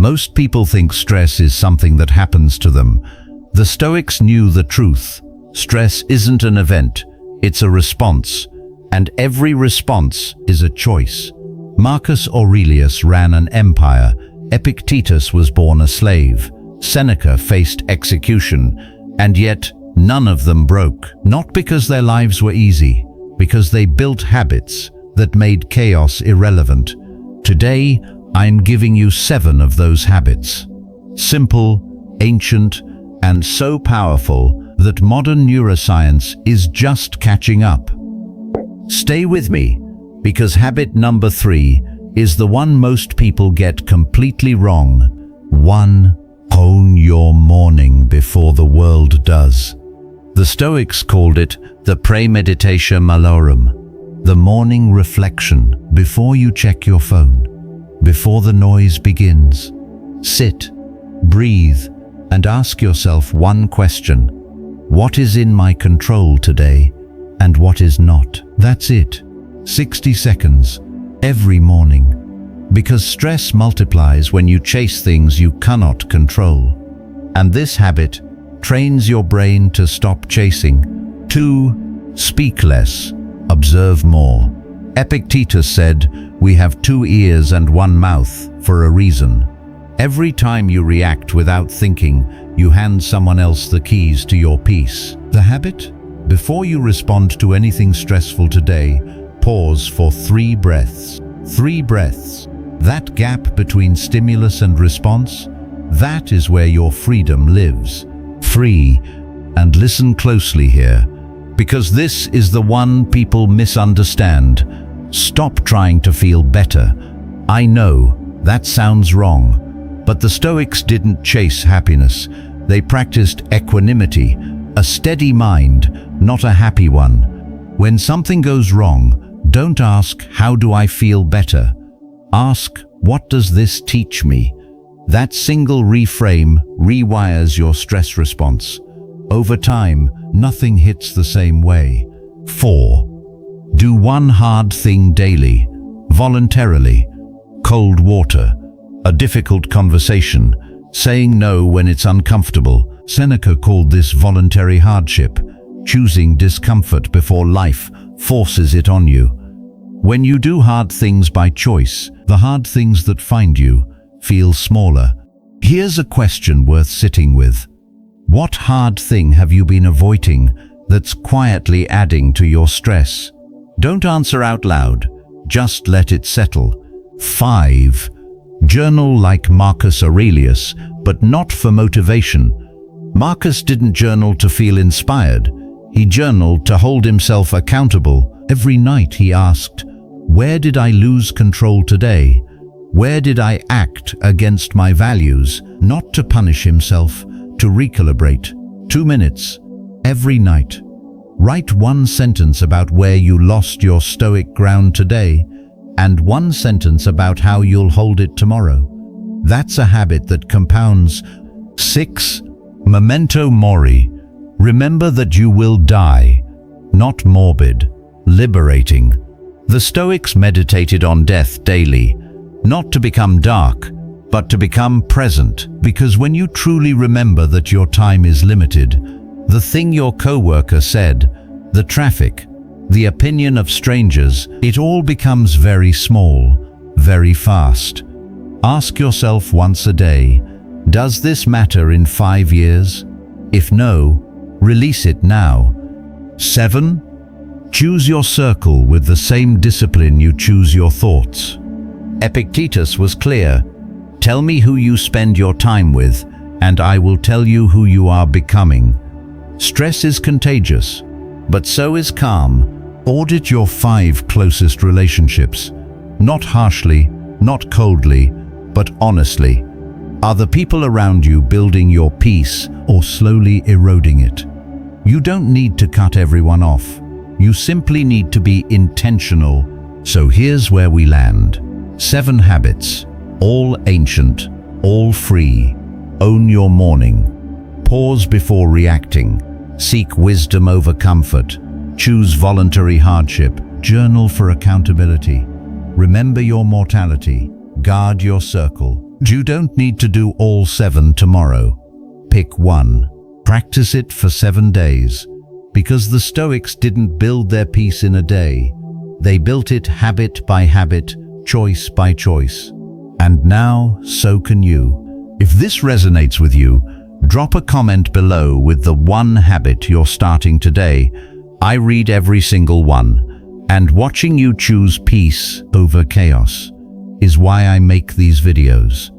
Most people think stress is something that happens to them. The Stoics knew the truth. Stress isn't an event, it's a response. And every response is a choice. Marcus Aurelius ran an empire. Epictetus was born a slave. Seneca faced execution. And yet, none of them broke. Not because their lives were easy, because they built habits that made chaos irrelevant. Today, I'm giving you 7 of those habits. Simple, ancient, and so powerful that modern neuroscience is just catching up. Stay with me, because habit number 3 is the one most people get completely wrong. 1. Own your morning before the world does. The Stoics called it the Praemeditatio Malorum, the morning reflection before you check your phone, before the noise begins. Sit, breathe, and ask yourself one question. What is in my control today, and what is not? That's it. 60 seconds, every morning. Because stress multiplies when you chase things you cannot control. And this habit trains your brain to stop chasing. 2. Speak less, observe more. Epictetus said, "We have 2 ears and 1 mouth for a reason." Every time you react without thinking, you hand someone else the keys to your peace. The habit? Before you respond to anything stressful today, pause for 3 breaths. 3 breaths. That gap between stimulus and response, that is where your freedom lives. Free. And listen closely here, because this is the one people misunderstand. Stop trying to feel better. I know, that sounds wrong. But the Stoics didn't chase happiness. They practiced equanimity, a steady mind, not a happy one. When something goes wrong, don't ask, "How do I feel better?" Ask, "What does this teach me?" That single reframe rewires your stress response. Over time, nothing hits the same way. 4. Do one hard thing daily, voluntarily. Cold water, a difficult conversation, saying no when it's uncomfortable. Seneca called this voluntary hardship, choosing discomfort before life forces it on you. When you do hard things by choice, the hard things that find you feel smaller. Here's a question worth sitting with. What hard thing have you been avoiding that's quietly adding to your stress? Don't answer out loud, just let it settle. 5. Journal like Marcus Aurelius, but not for motivation. Marcus didn't journal to feel inspired. He journaled to hold himself accountable. Every night he asked, "Where did I lose control today? Where did I act against my values?" Not to punish himself, to recalibrate. 2 minutes, every night. Write 1 sentence about where you lost your stoic ground today, and 1 sentence about how you'll hold it tomorrow. That's a habit that compounds. 6. Memento Mori. Remember that you will die. Not morbid, liberating. The Stoics meditated on death daily, not to become dark, but to become present, because when you truly remember that your time is limited, the thing your coworker said, the traffic, the opinion of strangers, it all becomes very small, very fast. Ask yourself once a day, does this matter in 5 years? If no, release it now. 7. Choose your circle with the same discipline you choose your thoughts. Epictetus was clear. Tell me who you spend your time with, and I will tell you who you are becoming. Stress is contagious, but so is calm. Audit your 5 closest relationships. Not harshly, not coldly, but honestly. Are the people around you building your peace or slowly eroding it? You don't need to cut everyone off. You simply need to be intentional. So here's where we land. 7 habits, all ancient, all free. Own your morning. Pause before reacting. Seek wisdom over comfort. Choose voluntary hardship. Journal for accountability. Remember your mortality. Guard your circle. You don't need to do all 7 tomorrow. Pick one. Practice it for 7 days. Because the Stoics didn't build their peace in a day. They built it habit by habit, choice by choice. And now, so can you. If this resonates with you, drop a comment below with the one habit you're starting today. I read every single one, and watching you choose peace over chaos is why I make these videos.